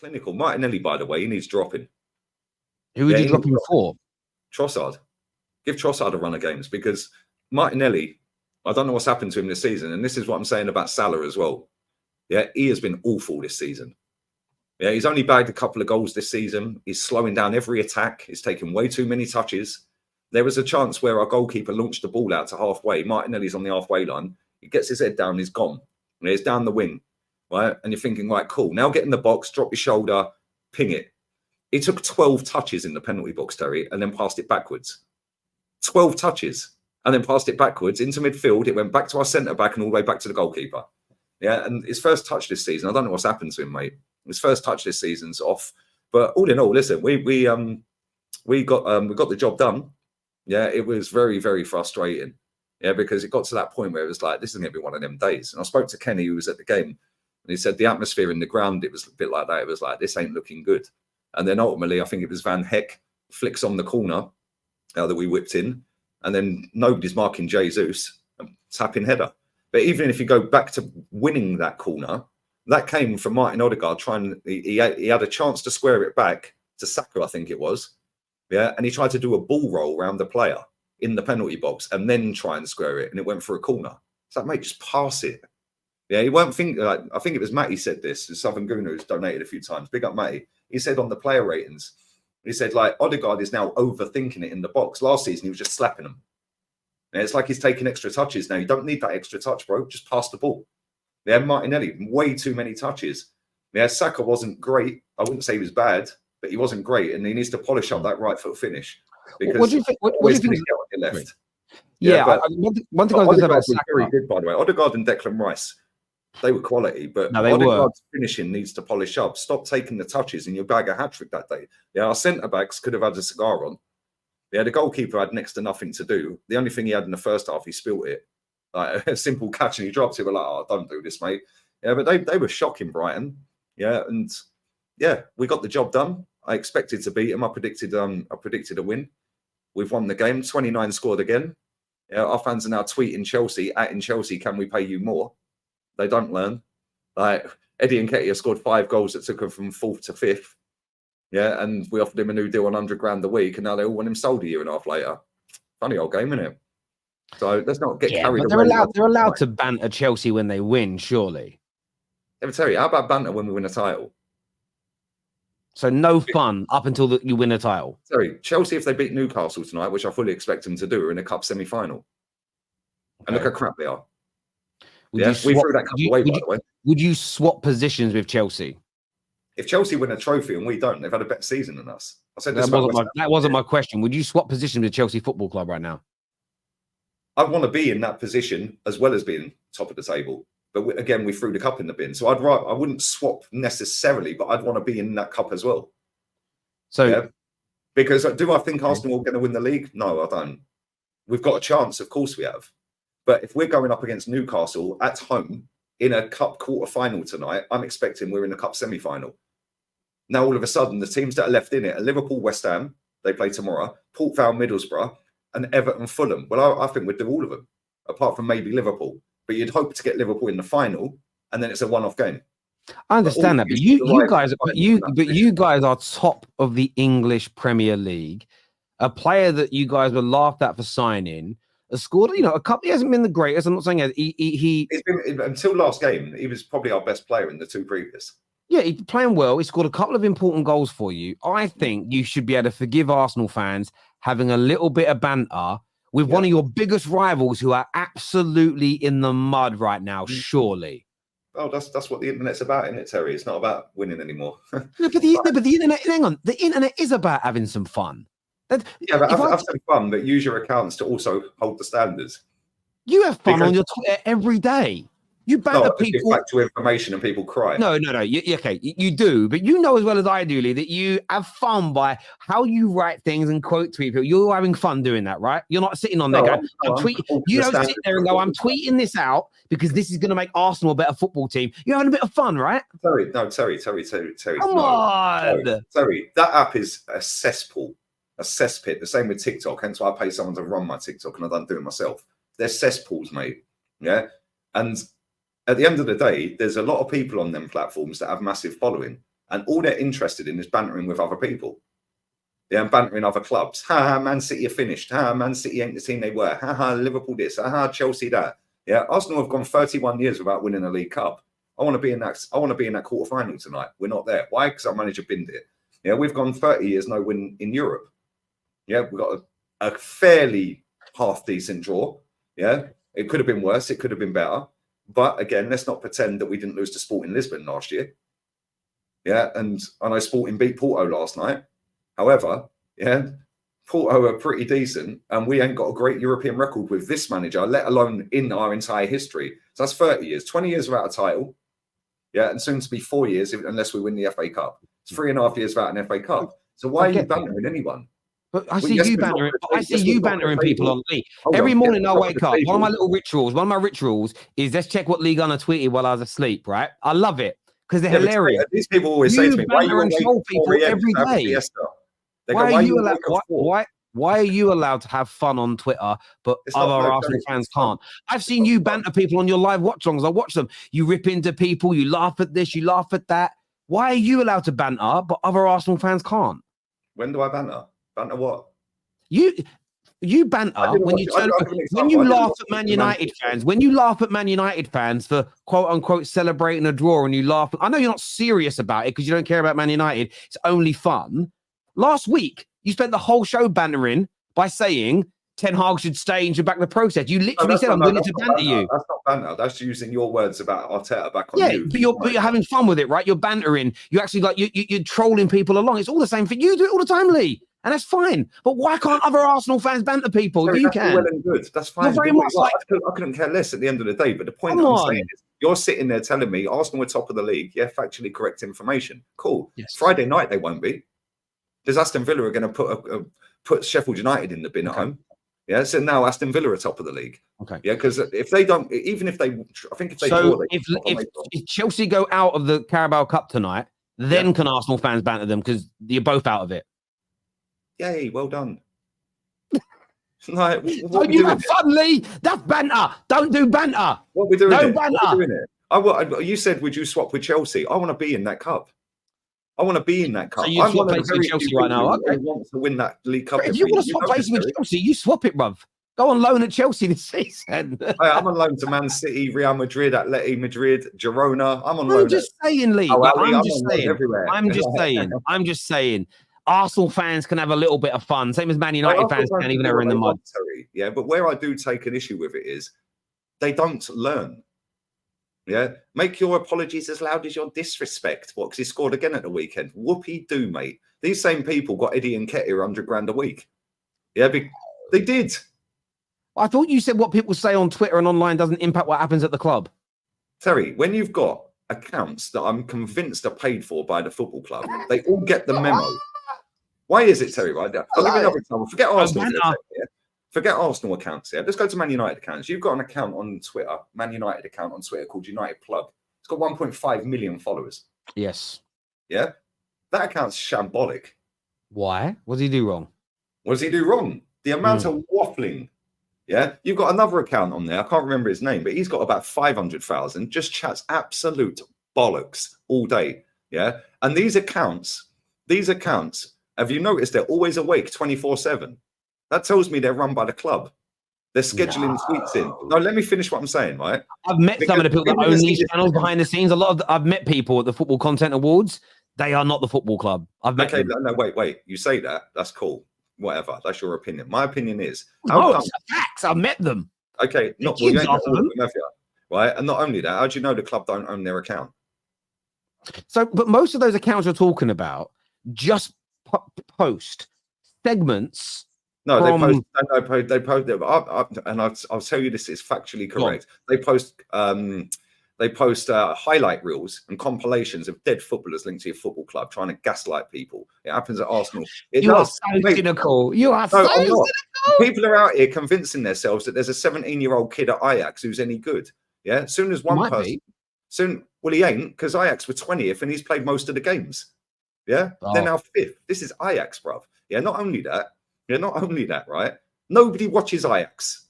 clinical. Martinelli, by the way, he needs dropping. Who would you drop him for? Trossard. Give Trossard a run of games because Martinelli, I don't know what's happened to him this season. And this is what I'm saying about Salah as well. Yeah, he has been awful this season. Yeah, he's only bagged a couple of goals this season. He's slowing down every attack. He's taken way too many touches. There was a chance where our goalkeeper launched the ball out to halfway. Martinelli's on the halfway line. He gets his head down. He's gone. And he's down the wing. Right? And you're thinking, right, cool. Now get in the box, drop your shoulder, ping it. He took 12 touches in the penalty box, Terry, and then passed it backwards. 12 touches and then passed it backwards into midfield. It went back to our centre-back and all the way back to the goalkeeper. Yeah, and his first touch this season, I don't know what's happened to him, mate. His first touch this season's off. But all in all, listen, we got the job done. Yeah, it was very, very frustrating. Yeah, because it got to that point where it was like, this is going to be one of them days. And I spoke to Kenny, who was at the game, and he said the atmosphere in the ground, it was a bit like that. It was like, this ain't looking good. And then ultimately, I think it was Van Heck flicks on the corner that we whipped in. And then nobody's marking Jesus, tapping header. But even if you go back to winning that corner, that came from Martin Odegaard he had a chance to square it back to Saka, I think it was. Yeah, and he tried to do a ball roll around the player in the penalty box and then try and square it, and it went for a corner. It's like, mate, just pass it. Yeah, he won't think like, I think it was Matty said this, the Southern Gooner who's donated a few times. Big up Matty. He said on the player ratings, he said like Odegaard is now overthinking it in the box. Last season he was just slapping them. And it's like he's taking extra touches now. You don't need that extra touch, bro. Just pass the ball. Yeah, Martinelli, way too many touches. Yeah, Saka wasn't great. I wouldn't say he was bad, but he wasn't great, and he needs to polish up that right foot finish. Because what do you think? What do you think? On your left. Yeah, one thing I was going to say about Saka, very good, by the way. Odegaard and Declan Rice, they were quality, but no, Odegaard's finishing needs to polish up. Stop taking the touches, and you'll bag a hat trick that day. Yeah, our centre backs could have had a cigar on. Yeah, the goalkeeper had next to nothing to do. The only thing he had in the first half, he spilt it. Like a simple catch and he dropped it. We're like, oh, don't do this, mate. Yeah, but they were shocking, Brighton. Yeah, and yeah, we got the job done. I expected to beat him. I predicted a win. We've won the game. 29 scored again. Yeah, our fans are now tweeting Chelsea, @in Chelsea, can we pay you more? They don't learn. Like Eddie Nketiah scored 5 goals that took him from 4th to 5th. Yeah, and we offered him a new deal on 100 grand a week, and now they all want him sold a year and a half later. Funny old game, isn't it? So let's not get carried away. They're allowed to banter Chelsea when they win, surely. Let me tell you, how about banter when we win a title? So no fun up until you win a title. Sorry, Chelsea, if they beat Newcastle tonight, which I fully expect them to do, are in a cup semi-final. Okay. And look how crap they are. We threw that cup away, by the way. Would you swap positions with Chelsea? If Chelsea win a trophy and we don't, they've had a better season than us. I said this that wasn't my question. Would you swap positions with Chelsea Football Club right now? I'd want to be in that position as well as being top of the table. But again, we threw the cup in the bin. So I wouldn't swap necessarily, but I'd want to be in that cup as well. So, yeah. Because do I think Arsenal are going to win the league? No, I don't. We've got a chance. Of course we have. But if we're going up against Newcastle at home in a cup quarter final tonight, I'm expecting we're in a cup semi-final. Now, all of a sudden, the teams that are left in it are Liverpool, West Ham, they play tomorrow, Port Vale, Middlesbrough, and Everton, Fulham. Well, I think we'd do all of them, apart from maybe Liverpool. But you'd hope to get Liverpool in the final, and then it's a one-off game. I understand that, but you guys are top of the English Premier League. A player that you guys were laughed at for signing has scored, a couple. He hasn't been the greatest. I'm not saying he's been, until last game, he was probably our best player in the 2 previous. Yeah, he's playing well. He scored a couple of important goals for you. I think you should be able to forgive Arsenal fans having a little bit of banter with one of your biggest rivals who are absolutely in the mud right now, surely. Oh, that's what the internet's about, isn't it, Terry? It's not about winning anymore. But the internet, hang on, the internet is about having some fun. But have some fun, but use your accounts to also hold the standards. You have fun on your Twitter every day. You banter people. Factual information and people cry. No. You do, but you know as well as I do, Lee, that you have fun by how you write things and quote tweet people. You're having fun doing that, right? You're not sitting on there going, you don't sit there and go, I'm tweeting this out because this is going to make Arsenal a better football team. You're having a bit of fun, right? Terry. Come on. Terry, that app is a cesspool, a cesspit. The same with TikTok. Hence why I pay someone to run my TikTok and I don't do it myself. They're cesspools, mate. Yeah. And at the end of the day, there's a lot of people on them platforms that have massive following. and all they're interested in is bantering with other people. Yeah, and bantering other clubs. Ha, Man City are finished. Ha, Man City ain't the team they were. Ha, Liverpool this. Ha, Chelsea that. Yeah, Arsenal have gone 31 years without winning a League Cup. I want to be in that quarter final tonight. We're not there. Why? Because our manager binned it. Yeah, we've gone 30 years no win in Europe. Yeah, we've got a fairly half decent draw. Yeah, it could have been worse. It could have been better. But again, let's not pretend that we didn't lose to Sporting Lisbon last year. Yeah, and I know Sporting beat Porto last night. However, yeah, Porto are pretty decent, and we ain't got a great European record with this manager, let alone in our entire history. So that's 30 years, 20 years without a title. Yeah, and soon to be 4 years unless we win the FA Cup. It's 3.5 years without an FA Cup. So why are you bantering anyone? But I see you bantering. I see you bantering people on League. Every morning I wake up. One of my rituals is let's check what League Gunner tweeted while I was asleep. Right? I love it because they're hilarious. These people always say to me, "Why are you troll people every day? Why are you allowed to have fun on Twitter, but other Arsenal fans can't? I've seen you banter people on your live watch-alongs. I watch them. You rip into people. You laugh at this. You laugh at that. Why are you allowed to banter, but other Arsenal fans can't? When do I banter? Banter what? You banter when you laugh at Man United fans. When you laugh at Man United fans for quote unquote celebrating a draw, and you laugh. I know you're not serious about it because you don't care about Man United. It's only fun. Last week, you spent the whole show bantering by saying Ten Hag should stay and should back the process. You literally said, "I'm willing to banter you." That's not banter. That's using your words about Arteta back on you. But you're having fun with it, right? You're bantering. You actually you're trolling people along. It's all the same for you. Do it all the time, Lee, and that's fine. But why can't other Arsenal fans banter people? Sorry, you can. Well and good. That's fine. Very much I couldn't care less at the end of the day. But the point I'm saying is, you're sitting there telling me Arsenal are top of the league. Yeah, factually correct information. Cool. Yes. Friday night they won't be. Because Aston Villa are going to put Sheffield United in the bin at home. Yeah, so now Aston Villa are top of the league. Okay. Yeah, because if they don't, even if they, I think if they draw, if Chelsea go out of the Carabao Cup tonight, then can Arsenal fans banter them because you're both out of it? Yay, well done. Like, you have fun, Lee. That's banter. Don't do banter. What are we doing? No banter. You said, would you swap with Chelsea? I want to be in that cup. I want to be in that cup. So you swap places with Chelsea right now? Okay. I want to win that League Cup. If you want to swap places with Chelsea, you swap it, bruv. Go on loan at Chelsea this season. I'm on loan to Man City, Real Madrid, Atleti Madrid, Girona. I'm just saying, Lee. I'm just saying. Arsenal fans can have a little bit of fun. Same as Man United fans can, even though they're in the mud. Yeah, but where I do take an issue with it is they don't learn. Yeah, make your apologies as loud as your disrespect. What? Because he scored again at the weekend. Whoopie do, mate. These same people got Eddie and Nketiah £100,000 a week. Yeah, they did. I thought you said what people say on Twitter and online doesn't impact what happens at the club. Terry, when you've got accounts that I'm convinced are paid for by the football club, they all get the memo. Why is it, Terry? Right now, I'll give you another example. Forget Arsenal. Forget Arsenal accounts here. Let's go to Man United accounts. You've got an account on Twitter, Man United account on Twitter called United Plug. It's got 1.5 million followers. Yes. Yeah? That account's shambolic. Why? What does he do wrong? What does he do wrong? The amount of waffling. Yeah? You've got another account on there. I can't remember his name, but he's got about 500,000. Just chats absolute bollocks all day. Yeah? And these accounts, have you noticed they're always awake 24/7? That tells me they're run by the club. They're scheduling tweets in. No, let me finish what I'm saying, right? I've met some of the people that own these channels behind the scenes. I've met people at the Football Content Awards. They are not the football club. I've met them. No, wait. You say that. That's cool. Whatever. That's your opinion. My opinion is... it's facts. I've met them. Okay. You ain't met all of them, have you? Right? And not only that, how do you know the club don't own their account? So, but most of those accounts you're talking about just post segments... No, they post, and I'll tell you this is factually correct. They post highlight reels and compilations of dead footballers linked to your football club trying to gaslight people. It happens at Arsenal. You are so cynical. You are so cynical. People are out here convincing themselves that there's a 17-year-old kid at Ajax who's any good. Yeah, as soon as one person, well, he ain't, because Ajax were 20th and he's played most of the games. Yeah, they're now 5th. This is Ajax, bruv. Yeah, not only that, right? Nobody watches Ajax.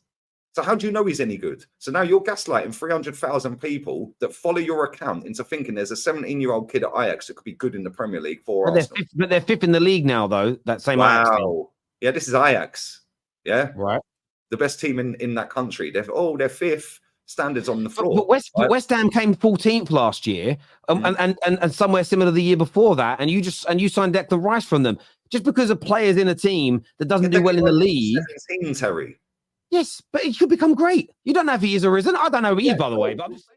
So how do you know he's any good? So now you're gaslighting 300,000 people that follow your account into thinking there's a 17-year-old kid at Ajax that could be good in the Premier League for Arsenal. But they're fifth in the league now, though. That same Ajax team. Yeah, this is Ajax. Yeah, right. The best team in that country. They're fifth. Standards on the floor. But West Ham came 14th last year, and somewhere similar the year before that, and you signed Declan Rice from them just because a player's in a team that doesn't do well in the league. 17, Terry. Yes, but he could become great. You don't know if he is or isn't. I don't know if he is, by the way. But I'm just saying.